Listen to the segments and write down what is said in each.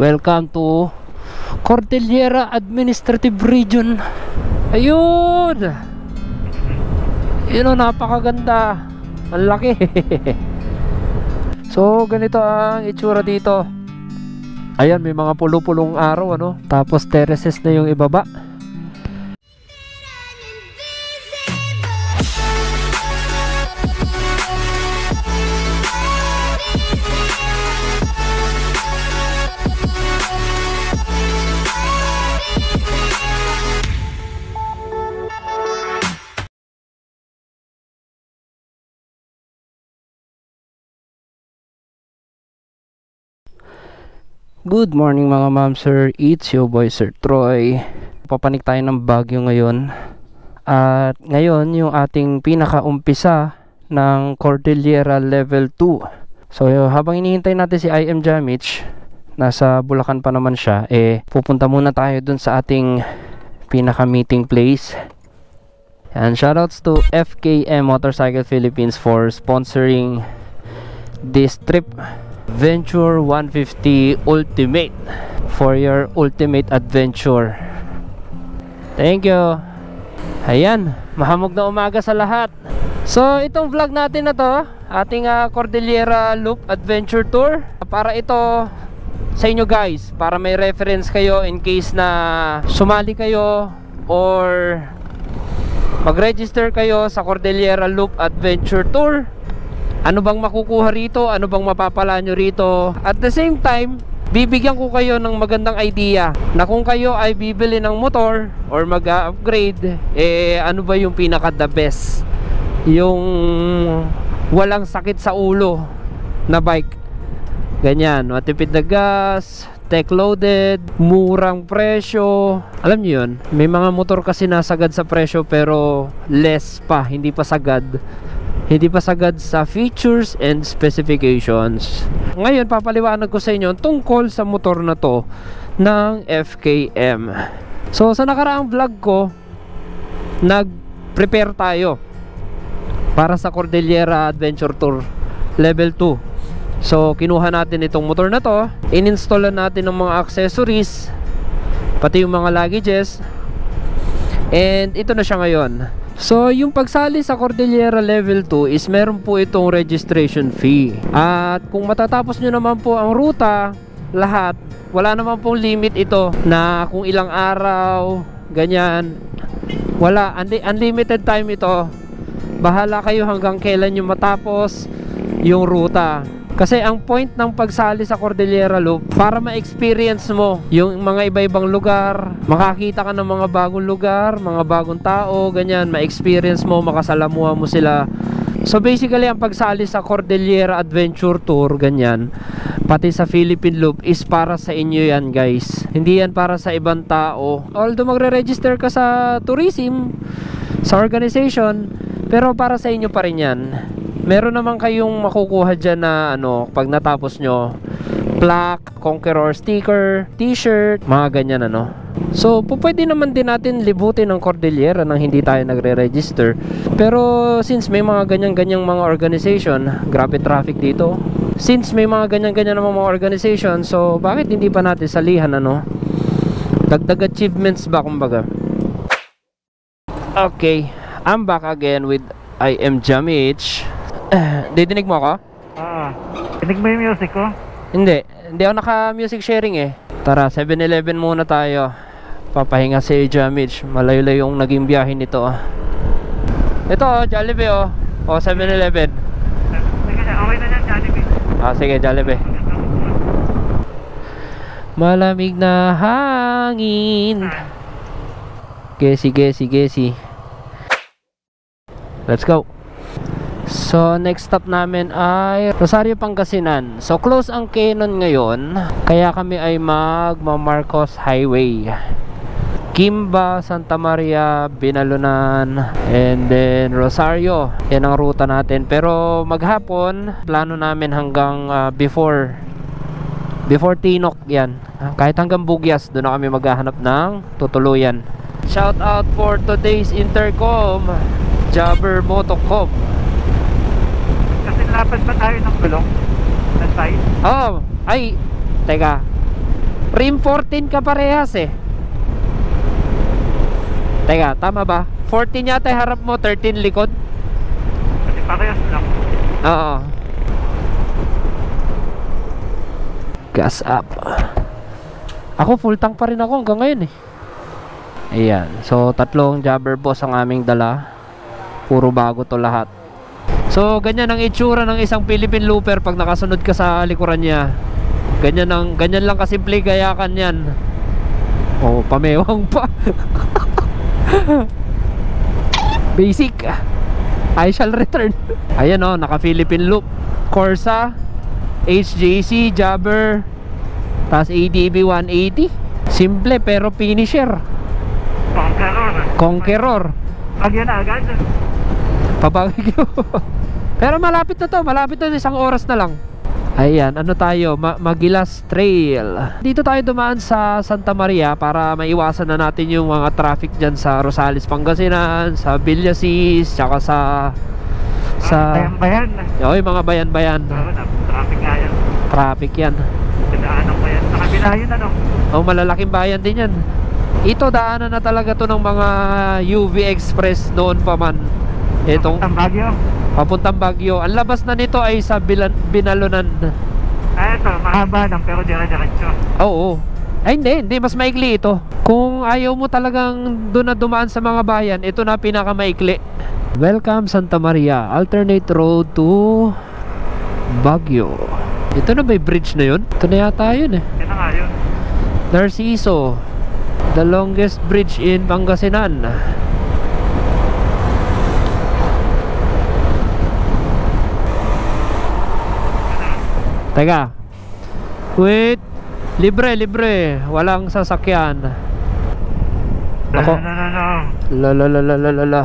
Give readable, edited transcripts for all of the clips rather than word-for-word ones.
Welcome to Cordillera Administrative Region. Ayun! Yun o, napakaganda. Ang laki. So, ganito ang itsura dito. Ayan, may mga pulo-pulong araw, ano? Tapos terraces na yung ibaba. Good morning mga ma'am sir, it's your boy Sir Troy. Papanik tayo ng Baguio ngayon. At ngayon yung ating pinakaumpisa ng Cordillera Level 2. So habang hinihintay natin si IM Jamich, nasa Bulacan pa naman siya, pupunta muna tayo dun sa ating pinaka meeting place. And shoutouts to FKM Motorcycle Philippines for sponsoring this trip. Venture 150 Ultimate for your ultimate adventure. Thank you. Ayan, mahamog na umaga sa lahat. So itong vlog natin na to, ating Cordillera Loop Adventure Tour, para ito sa inyo guys, para may reference kayo in case na sumali kayo or mag-register kayo sa Cordillera Loop Adventure Tour. Ano bang makukuha rito? Ano bang mapapala nyo rito? At the same time, bibigyan ko kayo ng magandang idea na kung kayo ay bibili ng motor or mag-upgrade, ano ba yung pinaka the best? Yung walang sakit sa ulo na bike. Ganyan, matipid na gas, tech loaded, murang presyo. Alam nyo yun, may mga motor kasi nasagad sa presyo pero less pa, hindi pa sagad. Hindi pa sagad sa features and specifications. Ngayon papaliwanag ko sa inyo tungkol sa motor na to ng FKM. So sa nakaraang vlog ko, nag-prepare tayo para sa Cordillera Adventure Tour Level 2. So kinuha natin itong motor na to, in-installan natin ng mga accessories, pati yung mga luggages, and ito na siya ngayon. So yung pagsali sa Cordillera Level 2 is meron po itong registration fee. At kung matatapos nyo naman po ang ruta, lahat, wala naman pong limit ito na kung ilang araw, ganyan. Wala, unlimited time ito. Bahala kayo hanggang kailan nyo matapos yung ruta. Kasi ang point ng pagsali sa Cordillera Loop, para ma-experience mo yung mga iba-ibang lugar, makakita ka ng mga bagong lugar, mga bagong tao, ganyan, ma-experience mo, makasalamuha mo sila. So basically ang pagsali sa Cordillera Adventure Tour, ganyan, pati sa Philippine Loop, is para sa inyo yan guys. Hindi yan para sa ibang tao. Although magre-register ka sa tourism, sa organization, pero para sa inyo pa rin yan. Meron naman kayong makukuha dyan na pag natapos nyo, plaque, Conqueror sticker, t-shirt, mga ganyan So pwede naman din natin libutin ng Cordillera nang hindi tayo nagre-register. Pero since may mga ganyan-ganyang mga organization, grabe traffic dito. Since may mga ganyan-ganyan mga organization, so bakit hindi pa natin salihan dagdag achievements ba kumbaga. Okay, I'm back again with IM Jamich. Didinig mo ako? Dinig mo yung music ko? Hindi ako naka-music sharing Tara, 7-Eleven muna tayo. Papahinga si Jamich. Malayo-layo yung naging biyahe nito Ito Jollibee 7-Eleven. Okay na yan, Jollibee. Sige, Jollibee. Malamig na hangin. Gesi. Let's go. So next stop namin ay Rosario, Pangasinan. So close ang Quezon ngayon, kaya kami ay Marcos Highway, Kimba, Santa Maria, Binalunan, and then Rosario. Yan ang ruta natin. Pero maghapon, plano namin hanggang before Tinok yan. Kahit hanggang Bugyas, doon na kami maghahanap ng tutuluyan. Shout out for today's intercom, Jabber Motocom. Kasi lapad ba tayo ng gulong? Ng side? Ay, teka. Rim 14 ka parehas eh. Teka, tama ba? 14 yata harap mo, 13 likod. Kasi parehas lang. Oo. Gas up. Ako full tank pa rin ako hanggang ngayon eh. Ayan. So tatlong jabber boss ang aming dala. Puro bago to lahat. So ganyan ang itsura ng isang Philippine Looper pag nakasunod ka sa likuran niya. Ganyan lang kasimple gayakan yan. Oh, pamewang pa. Basic. I shall return. Ayan oh, naka Philippine Loop, Corsa, HJC, Jabber, tas ADB 180. Simple pero finisher. Conqueror. Pag yun na agad. Pabagyo. Pero malapit na to, malapit na, isang oras na lang. Ayan, ano tayo, Magilas Trail. Dito tayo dumaan sa Santa Maria para maiwasan na natin yung mga traffic dyan sa Rosales, Pangasinan, sa Villasis, tsaka sa Bayan-bayan. yung mga bayan-bayan. Traffic nga yan. Traffic yan. Pinaanan ko yan. Nakabila yun ano. Oh, malalaking bayan din yan. Ito daanan na talaga to ng mga UV Express noon pa man. Itong Ang Baguio. papuntang Baguio. Ang labas na nito ay sa Binalunan. Ah, ito, mahaba lang pero dire-diretso. Oo. Ay hindi, mas maikli ito. Kung ayaw mo talagang doon na dumaan sa mga bayan, ito na pinakamaikli. Welcome Santa Maria, alternate road to Baguio. Ito na ba yung bridge na yun? Ito na yata yun eh. Yan na nga yun. Narciso, the longest bridge in Pangasinan. Teka. Wait. Libre. Walang sasakyan. Ako. La.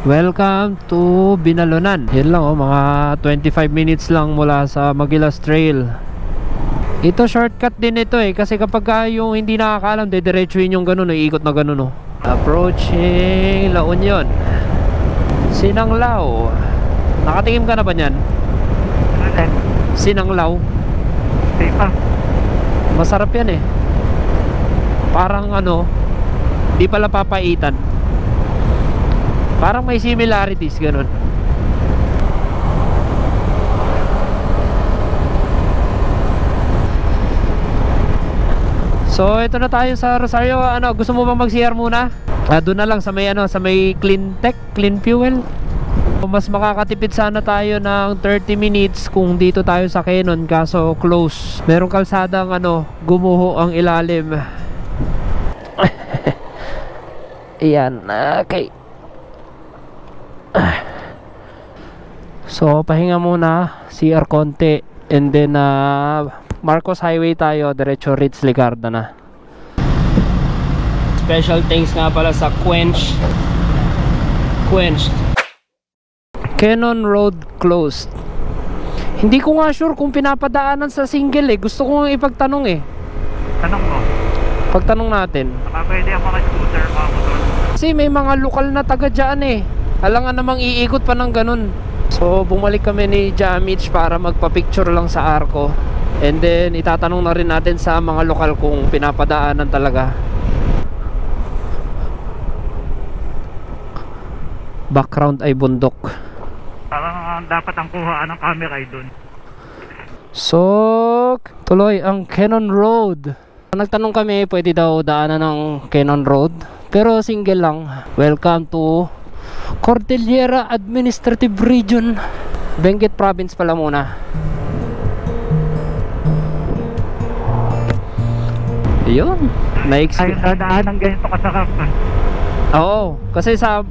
Welcome to Binalunan. Yan lang oh, mga 25 minutes lang mula sa Magilas Trail. Ito shortcut din ito eh, kasi kapag yung hindi nakakaalam, dediretsuhin yung ganun, iikot na ganun oh. Approaching La Union. Sinanglao. Nakatingin ka na ba niyan? Sinanglaw. Safe pa. Masarap yan eh. Parang ano, di pala papaitan. Parang may similarities ganun. So ito na tayo sa Rosario. Ano, gusto mo bang mag-CR muna? Doon na lang sa may ano, sa may Clean Tech, Clean Fuel. Mas makakatipid sana tayo ng 30 minutes kung dito tayo sa Kenon, kaso close. Merong kalsadang ano, gumuho ang ilalim. Ayan, okay. So pahinga muna, CR konti, and then Marcos Highway tayo, diretso Ritz Ligarda na. Special thanks nga pala sa Quenched Kenon Road closed. Hindi ko nga sure kung pinapadaanan sa single eh. Gusto ko nga ipagtanong eh. Tanong mo. Pagtanong natin. Baka pwede ako mag-scooter, mga motor. Kasi may mga lokal na taga dyan eh. Alangan namang iikot pa ng ganun. So bumalik kami ni Jamich para magpa-picture lang sa Arco. And then itatanong na rin natin sa mga lokal kung pinapadaanan talaga. Background ay bundok. Parang dapat ang kuhaan ng camera ay dun. So tuloy ang Kenon Road. Nagtanong kami pwede daw daanan ng Kenon Road, pero single lang. Welcome to Cordillera Administrative Region, Benguet Province pala muna. Ayun, Ay, sa daan ng ganito kasarap. Oo, kasi sa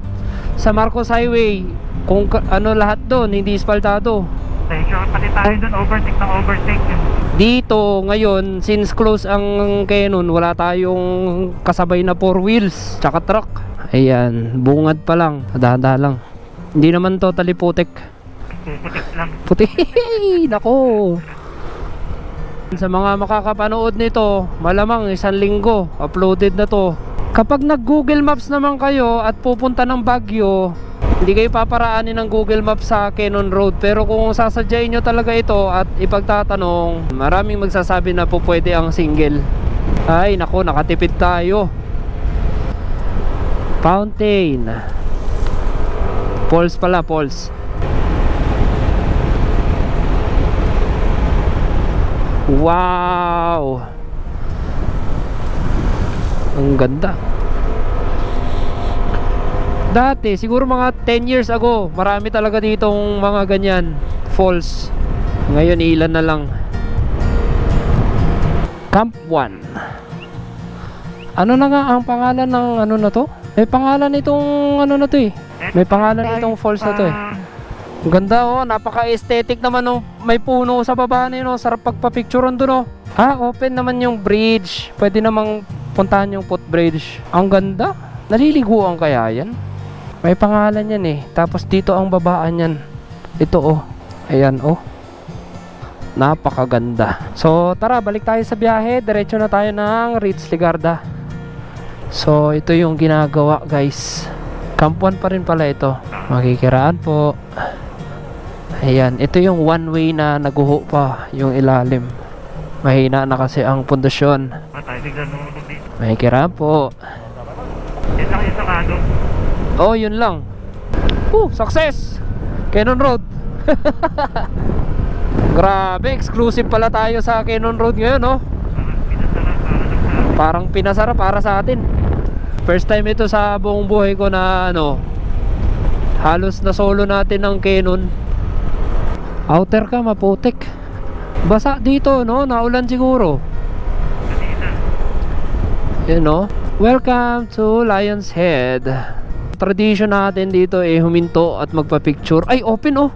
Marcos Highway, kung ano lahat doon, hindi espaltado. Sure, pati tayo dun, overtake ng overtake. Dito ngayon, since close ang Kenon, wala tayong kasabay na 4 wheels tsaka truck. Ayan, bungad pa lang, dahan-dahan lang. Hindi naman totally putik. Putik lang. Putik, nako. Sa mga makakapanood nito, malamang 1 linggo uploaded na to. Kapag nag Google Maps naman kayo at pupunta ng Baguio, Hindi kayo paparaanin ng Google Maps sa Cannon Road. Pero kung sasadyain nyo talaga ito at ipagtatanong, maraming magsasabi na po pwede ang single. Ay nako, nakatipid tayo. Fountain. Falls pala, falls. Wow, ang ganda. Dati, siguro mga 10 years ago, marami talaga ditong mga ganyan falls. Ngayon ilan na lang. Camp 1. Ano na nga ang pangalan ng ano na to? May pangalan itong ano na to eh. May pangalan itong falls na to eh. Ang ganda oh, napaka-aesthetic naman oh. May puno sa baba na yun oh. Sarap pagpa-picturean dun oh. Ah, open naman yung bridge. Pwede namang puntahan yung footbridge. Ang ganda. Naliliguan kaya yan? May pangalan yan eh. Tapos dito ang babaan yan. Ito oh. Ayan oh. Napakaganda. So tara, balik tayo sa biyahe. Diretso na tayo ng Ritz Ligarda. So ito yung ginagawa guys. Camp 1 pa rin pala ito. Makikiraan po. Ayan, ito yung one way na naguho pa yung ilalim. Mahina na kasi ang pundasyon. Makikiraan po. Yan lang yung sakado. Oh, yun lang. Success! Cannon Road. Grabe, exclusive pala tayo sa Cannon Road ngayon, no? Parang pinasara para sa atin. First time ito sa buong buhay ko na ano, halos na solo natin ng Cannon. Outer ka, maputik. Basa dito, no? Naulan siguro. Yun, no? Welcome to Lion's Head. Tradition natin dito eh, huminto at magpa-picture. Ay, open, oh!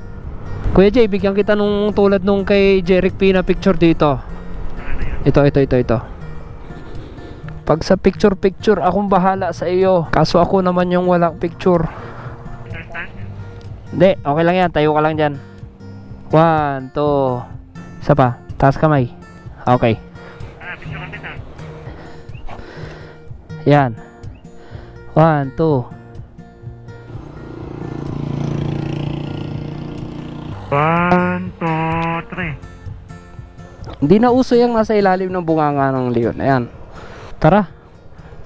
Kuya Jay, bigyan kita nung tulad nung kay Jeric P na picture dito. Ito. Pag sa picture, akong bahala sa iyo. Kaso ako naman yung walang picture. Hindi, okay lang yan. Tayo ka lang dyan. 1, 2. Isa pa, taas kamay. Okay. Yan. 1, 2. 1, 2, 3. Hindi na uso yung nasa ilalim ng bunganga ng leon. Ayan. Tara.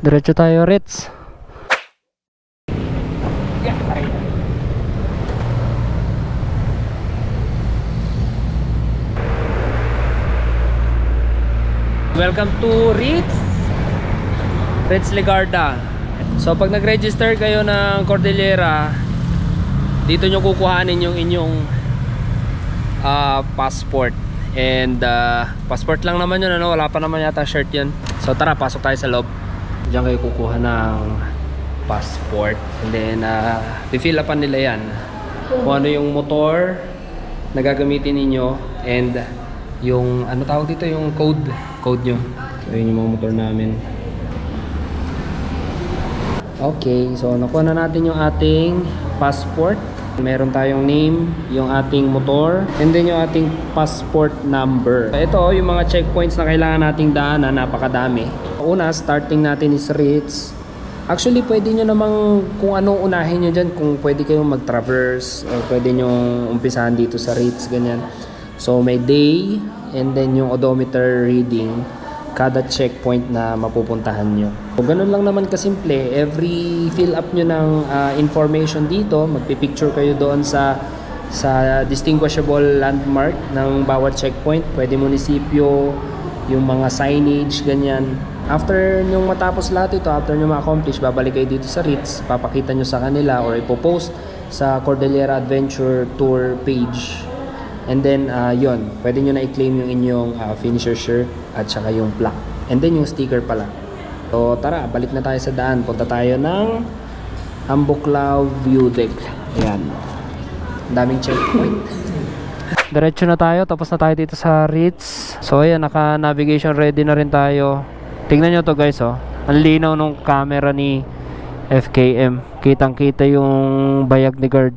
Diretso tayo, Ritz. Welcome to Ritz Ligarda. So pag nag-register kayo ng Cordillera, dito nyo kukuhanin yung inyong passport. And passport lang naman yun, ano? Wala pa naman yata shirt yun. So tara, pasok tayo sa loob. Diyan kayo kukuha ng passport. And then fill upan nila yan kung ano yung motor na gagamitin ninyo. And yung ano tawag dito, yung code nyo. So yun yung mga motor namin. Okay, so nakuha na natin yung ating passport. Meron tayong name, yung ating motor, and then yung ating passport number. Ito yung mga checkpoints na kailangan nating daanan, napakadami. Una, starting natin is Ritz. Actually, pwede nyo namang kung anong unahin nyo dyan, kung pwede kayong mag-traverse, or pwede nyo umpisahan dito sa Ritz, ganyan. So may day, and then yung odometer reading kada checkpoint na mapupuntahan nyo. So ganun lang naman kasimple. Every fill up nyo ng information dito, magpipicture kayo doon sa distinguishable landmark ng bawat checkpoint. Pwede munisipyo, yung mga signage, ganyan. After nyo matapos lahat ito, after nyo ma-accomplish, babalik kayo dito sa Ritz, papakita nyo sa kanila or ipopost sa Cordillera Adventure Tour page. And then, yun, pwede nyo na i-claim yung inyong finisher shirt at saka yung plaque. And then, yung sticker pala. So, tara, balik na tayo sa daan. Punta tayo ng Ambuklaw View Deck. Ayan. Daming checkpoint. Diretso na tayo. Tapos na tayo dito sa Ritz. So, ayan, naka-navigation ready na rin tayo. Tingnan nyo to guys, oh. Ang linaw nung camera ni FKM. Kitang-kita yung bayag ni guard.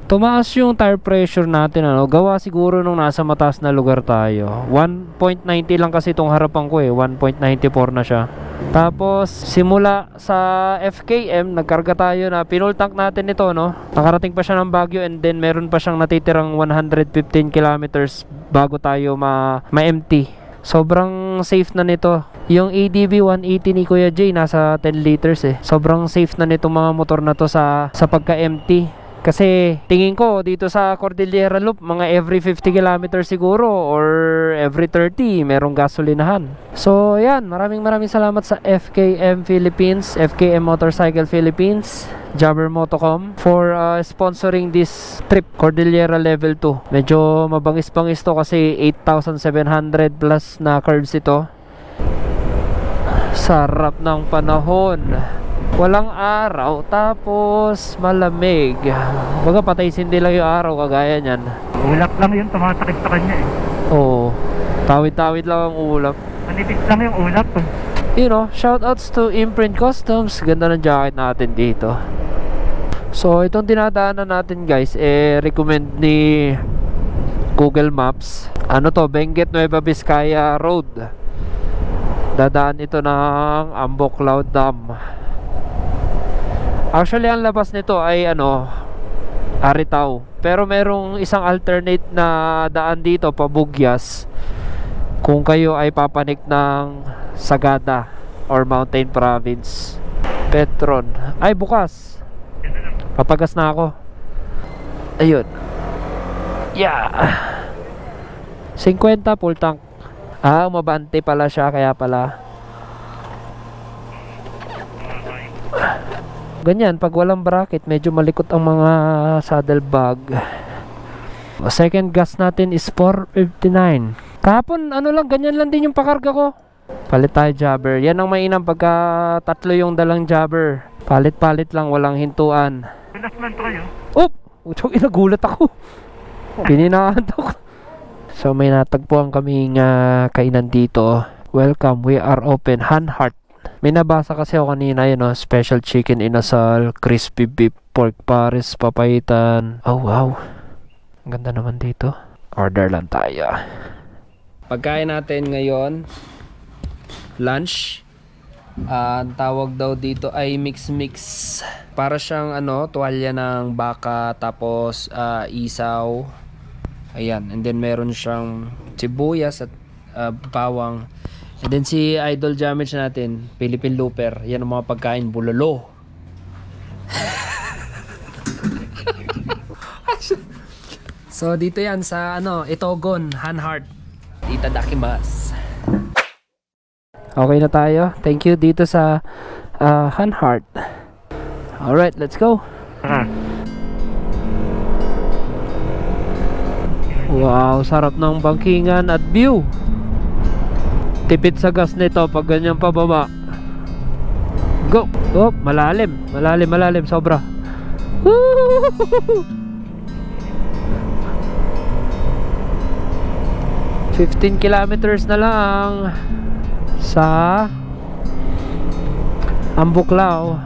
Tumaas yung tire pressure natin, ano. Gawa siguro nung nasa mataas na lugar tayo. 1.90 lang kasi itong harapan ko eh. 1.94 na siya. Tapos simula sa FKM nagkarga tayo na pinull tank natin ito, no. Nakarating pa siya ng Baguio, and then meron pa siyang natitirang 115 kilometers bago tayo ma-empty. Sobrang safe na nito. Yung ADB 180 ni Kuya Jay nasa 10 liters eh. Sobrang safe na nitong mga motor na to sa pagka-empty. Kasi tingin ko dito sa Cordillera Loop mga every 50 kilometers siguro or every 30 merong gasolinahan. So yan, maraming salamat sa FKM Philippines, FKM Motorcycle Philippines, Jobber Motocom for sponsoring this trip Cordillera Level 2. Medyo mabangis-bangis to kasi 8,700 plus na curves ito. Sarap ng panahon. Walang araw, tapos malamig. Baga patay sindi lang yung araw, kagaya nyan. Ulap lang yun, tumatakip sa kanya eh. Oo, tawid-tawid lang ang ulap. Manipis lang yung ulap. You know, shoutouts to Imprint Customs. Ganda ng jacket natin dito. So itong dinadaanan natin guys, recommend ni Google Maps. Ano to, Benguet Nueva Vizcaya Road. Dadaan ito ng Amboklaw Dam. Actually ang labas nito ay Aritao. Pero merong isang alternate na daan dito pabugyas kung kayo ay papanik ng Sagada or Mountain Province. Petron. Ay bukas. Papagas na ako. Ayun. Yeah. 50 full tank. Mabante pala siya, kaya pala. Ganyan, pag walang bracket, medyo malikot ang mga saddlebag. Second gas natin is 459. Kahapon, ganyan lang din yung pakarga ko. Palit tayo jobber. Yan ang mainam pagka tatlo yung dalang jobber. Palit-palit lang, walang hintuan. Pinas man to kayo? Utong inagulat ako. Pininaan ako. So may natagpuan kaming kainan dito. Welcome, we are open. Hanhart. May nabasa kasi ako kanina yun, special chicken inasal, crispy beef, pork pares, papaitan. Oh wow, ang ganda naman dito. Order lang tayo. Pagkain natin ngayon, lunch. Ang tawag daw dito ay mix. Para siyang tuwalya ng baka, tapos isaw. Ayan, and then meron siyang sibuyas at bawang. And then si Idol Jamage natin, Philippine Looper. Yan ang mga pagkain, bulalo. So dito yan sa Itogon, Hanhart. Itadakimasu. Okay na tayo. Thank you dito sa Hanhart. Alright, let's go. Wow, sarap ng bangkingan at view. Tipid sa gas nito pag ganyan pababa. Go! Oh, malalim sobra. Woo! 15 kilometers na lang sa Amboklaw.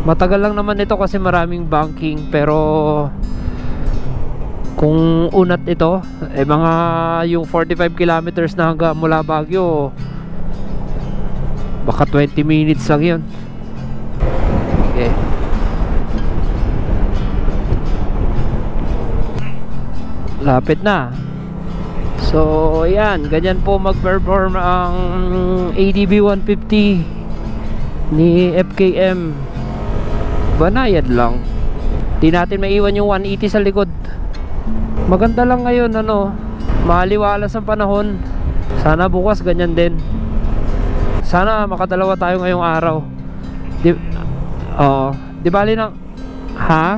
Matagal lang naman ito kasi maraming banking, pero kung unat ito, mga yung 45 kilometers na hanggang mula Baguio, baka 20 minutes lang yun. Okay. Lapit na. So yan, ganyan po mag-perform ang ADB 150 ni FKM. Banayad lang. Di natin maiwan yung 180 sa likod. Maganda lang ngayon, maliwalas ang panahon. Sana bukas ganyan din. Sana makadalawa tayo ngayong araw. Di bali na. Ha?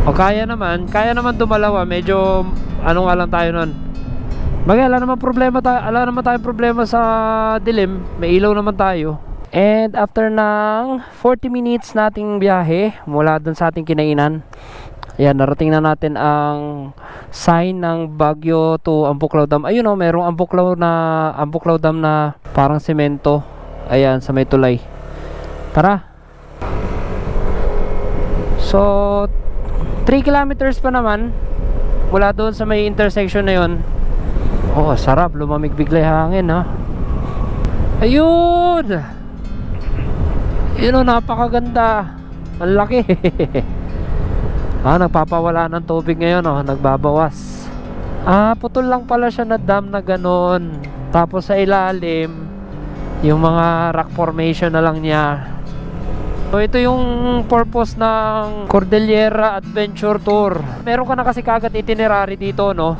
O kaya naman dumalawa. Medyo nga lang tayo nun. Wala naman problema sa dilim. May ilaw naman tayo. And after ng 40 minutes nating biyahe mula dun sa ating kinainan, ayan, narating na natin ang sign ng Baguio to Amboklaw Dam. Ayun merong Amboklaw Dam na parang semento. Ayan, sa may tulay. Tara. So 3 kilometers pa naman mula doon sa may intersection na yun. Oh, sarap, lumamig bigla yung hangin, ha. Ayun! Yun o, napakaganda. Ang laki. Nagpapawala ng tubig ngayon o, nagbabawas. Putol lang pala siya na dam na ganon. Tapos sa ilalim, yung mga rock formation na lang niya. So ito yung purpose ng Cordillera Adventure Tour. Meron ka na kasi kagad itinerary dito, no?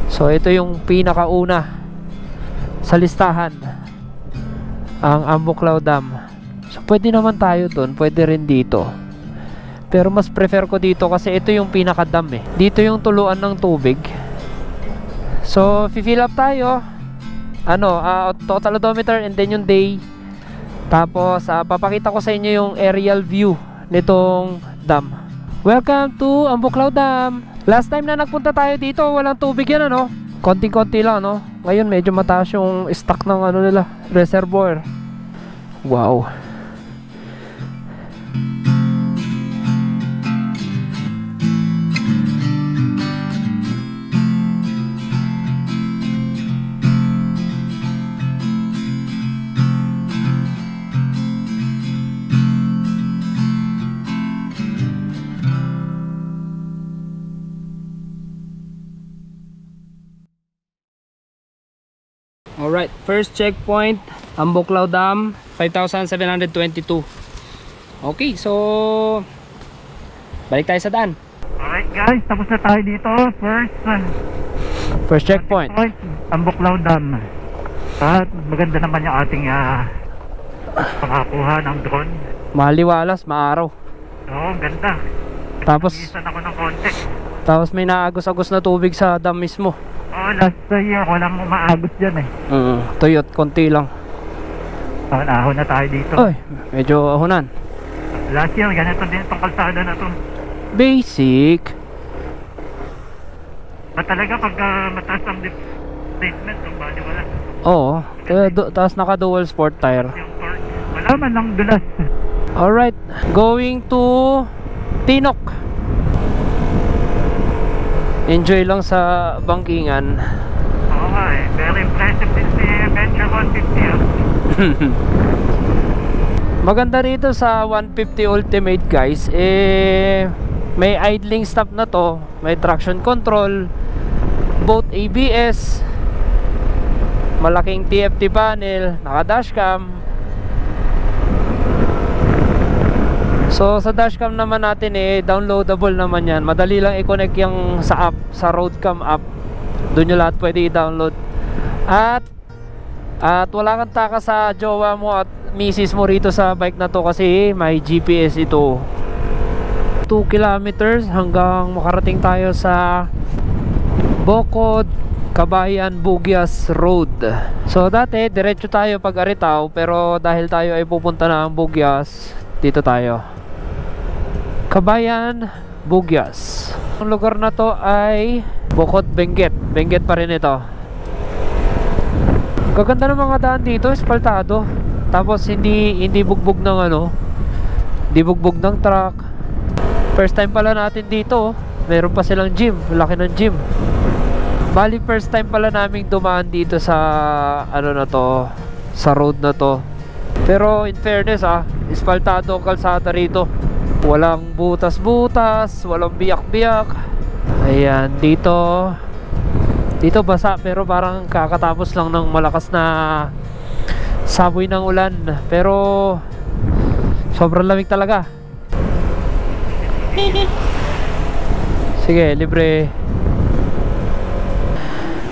So ito yung pinakauna sa listahan, ang Ambuclao Dam. So pwede naman tayo dun, pwede rin dito. Pero mas prefer ko dito kasi ito yung pinaka-dam eh. Dito yung tuluan ng tubig. So fill up tayo. Total odometer and then yung day. Tapos papakita ko sa inyo yung aerial view nitong dam. Welcome to Ambuclao Dam. Last time na nagpunta tayo dito, walang tubig yan, ano? Konting-konti lang, no? Ngayon medyo mataas yung stock ng nila, reservoir. Wow. Alright, first checkpoint, Ambuclao Dam, 5,722. Okay, so balik tayo sa daan. Alright guys, tapos na tayo dito. First checkpoint, Ambuclao Dam. At maganda naman yung ating pakakuha ng drone. maliwalas, maaraw. Oo, ganda. Tapos Isan ako ng konti. Tapos may naagos-agos na tubig sa dam mismo. Last year walang umaagos dyan eh. Tuyot, konti lang. Ahon na tayo dito. Oy, medyo ahonan. Last year ganito din itong kalsada na to. Basic. Talaga pag mataas ang displacement, ang bali wala. Oo, tapos naka dual sport tire. Yung torque, wala man lang dulas. Alright, going to Tinok. Enjoy lang sa bangkingan. Oo nga eh, very impressive din si Venture 150. Maganda rito sa 150 Ultimate guys, may idling stop na to, may traction control, both ABS, malaking TFT panel, naka dashcam. So sa dashcam naman natin downloadable naman yan. Madali lang i-connect yung sa app, sa Roadcam app. Doon nyo lahat pwede i-download. At wala kang taka sa jowa mo at misis mo rito sa bike na to kasi may GPS ito. 2 kilometers hanggang makarating tayo sa Bocod, Kabayan, Bugyas Road. So dati diretso tayo pag Aritao, pero dahil tayo ay pupunta na ang Bugyas, dito tayo Kabayan, Bugyas. Ang lugar na to ay Bocod, Benguet. Benguet pa rin ito. Gaganda ng mga daan dito, espaltado. Tapos hindi bugbog ng hindi bugbog ng truck. First time pala natin dito. Meron pa silang gym, laki ng gym. Bali first time pala naming dumaan dito sa na to, sa road na to. Pero in fairness espaltado ang kalsada rito. Walang butas-butas, walang biyak-biyak. Ayan, dito basa pero parang kakatapos lang ng malakas na saboy ng ulan. Pero sobrang lamig talaga. Sige, libre.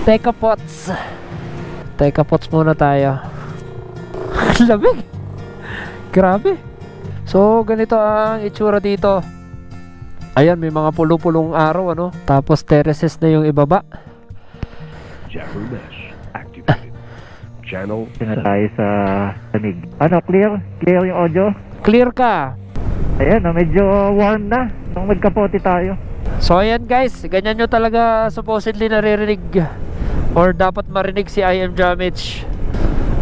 Teka pots muna tayo. Lamig. Grabe. So ganito ang itsura dito. Ayan, may mga pulo-pulong araw tapos terraces na yung ibaba. Jaffer Mesh activated. Channel. Na tayo sa lamig. Clear? Clear yung audio? Clear ka. Ayan, medyo warm na nung magkapote tayo. So ayan guys, ganyan nyo talaga supposedly naririnig or dapat marinig si I Am Jamage.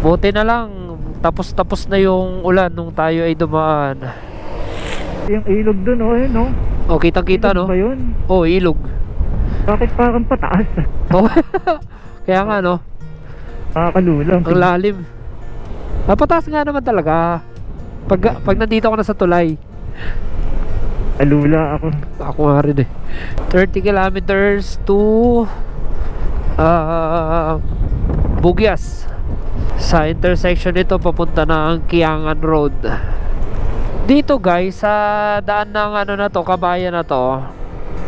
Buti na lang tapos na yung ulan nung tayo ay dumaan. Yung ilog dun Oh, kitang-kita ilog ba yun? Oh, ilog. Bakit parang pataas? Oh. Kaya nga Nakakalulang. ang lalim. Pataas nga naman talaga. Pag nandito ako na sa tulay. Alula ako. Ako nga rin eh. 30 kilometers to Bugyas. Sa intersection nito papunta na ang Kiangan Road. Dito guys, sa daan ng ano na to, kabayan na to,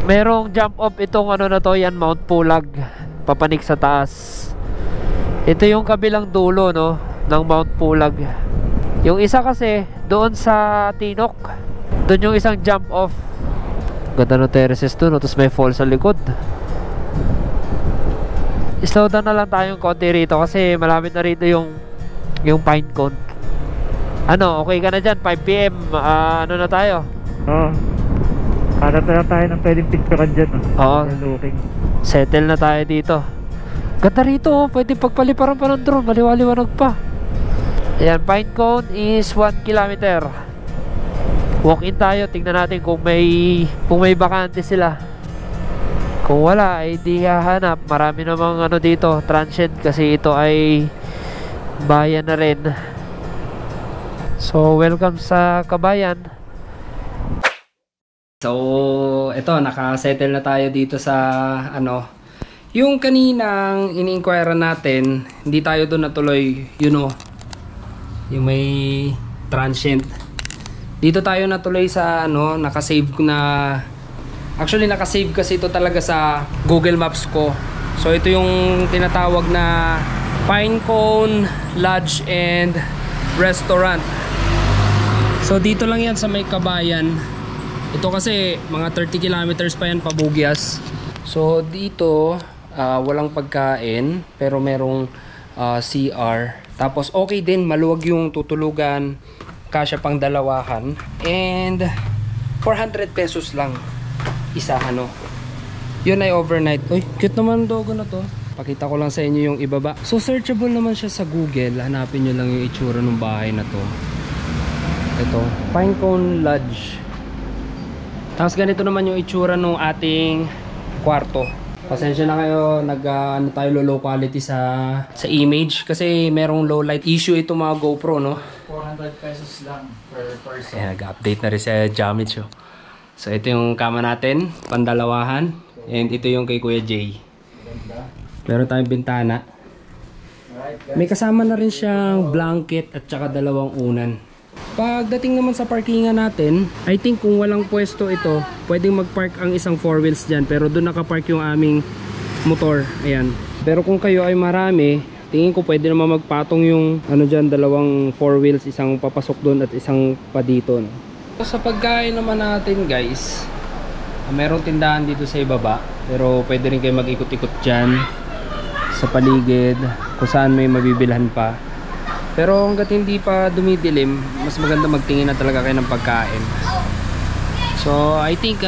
merong jump off itong ano na to, yan Mount Pulag. Papanik sa taas. Ito yung kabilang dulo no, ng Mount Pulag. Yung isa kasi doon sa Tinok. Doon yung isang jump off. Ganda ng terraces doon, no? Tapos may fall sa likod. Slow down na lang tayong konti rito kasi malapit na rito yung pine cone. Ano, okay ka na dyan? 5 PM, ano na tayo? Oo. Para tayo ng pwedeng picturean dyan. Oo. Looking. Settle na tayo dito. Ganda rito, oh. Pwede pagpaliparan pa ng drone. Maliwaliwanag pa. Ayan, pine cone is 1 kilometer. Walk in tayo, tingnan natin kung may bakante sila. Kung wala ay di hahanap. Marami namang ano dito, transient kasi ito ay bayan na rin. So welcome sa Kabayan. So ito, nakasettle na tayo dito sa ano, yung kaninang ini-inquire natin. Hindi tayo doon natuloy, you know, yung may transient. Dito tayo natuloy sa ano, nakasave ko na. Actually nakasave kasi ito talaga sa Google Maps ko. So ito yung tinatawag na Pinecone Lodge and Restaurant. So dito lang yan sa may Kabayan. Ito kasi mga 30 kilometers pa yan pa Bugyas. So dito walang pagkain pero merong CR. Tapos okay din, maluwag yung tutulugan. Kasya pang dalawahan. And 400 pesos lang isa ano. Yun ay overnight. Uy, cute naman dogo na to. Pakita ko lang sa inyo yung ibaba. So searchable naman siya sa Google. Hanapin nyo lang yung itsura ng bahay na to. Ito, Pinecone Lodge. Tapos ganito naman yung itsura ng ating kwarto. Pasensya na kayo, ano tayo low quality sa image kasi merong low light issue ito mga GoPro, no? 400 pesos lang per person. Ayan, nag-update na rin sa Jamich. So ito yung kama natin, pandalawahan. And ito yung kay Kuya Jay. Meron tayong bintana. May kasama na rin siyang blanket at saka dalawang unan. Pagdating naman sa parkingan natin, I think kung walang pwesto ito, pwedeng mag-park ang isang 4 wheels dyan. Pero doon nakapark yung aming motor. Ayan. Pero kung kayo ay marami, tingin ko pwede naman magpatong yung ano dyan, dalawang 4 wheels, isang papasok doon at isang pa dito. No? Sa pagkain naman natin guys, merong tindahan dito sa ibaba. Pero pwede rin kayo mag-ikot-ikot dyan sa paligid kung saan may mabibilhan pa. Pero hanggat hindi pa dumidilim, mas maganda magtingin na talaga kayo ng pagkain. So I think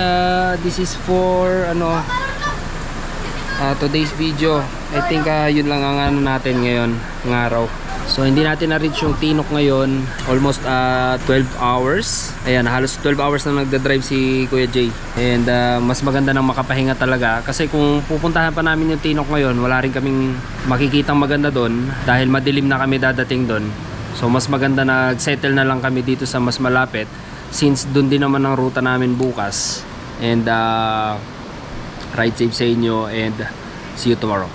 this is for ano, today's video. I think yun lang ang ano natin ngayon, ng araw. So hindi natin na-reach yung Tinok ngayon. Almost 12 hours. Ayan, halos 12 hours na nagda-drive si Kuya Jay. And mas maganda nang makapahinga talaga. Kasi kung pupuntahan pa namin yung Tinok ngayon, wala rin kaming makikitang maganda doon. Dahil madilim na kami dadating doon. So mas maganda na settle na lang kami dito sa mas malapit. Since doon din naman ang ruta namin bukas. And ride safe sa inyo and see you tomorrow.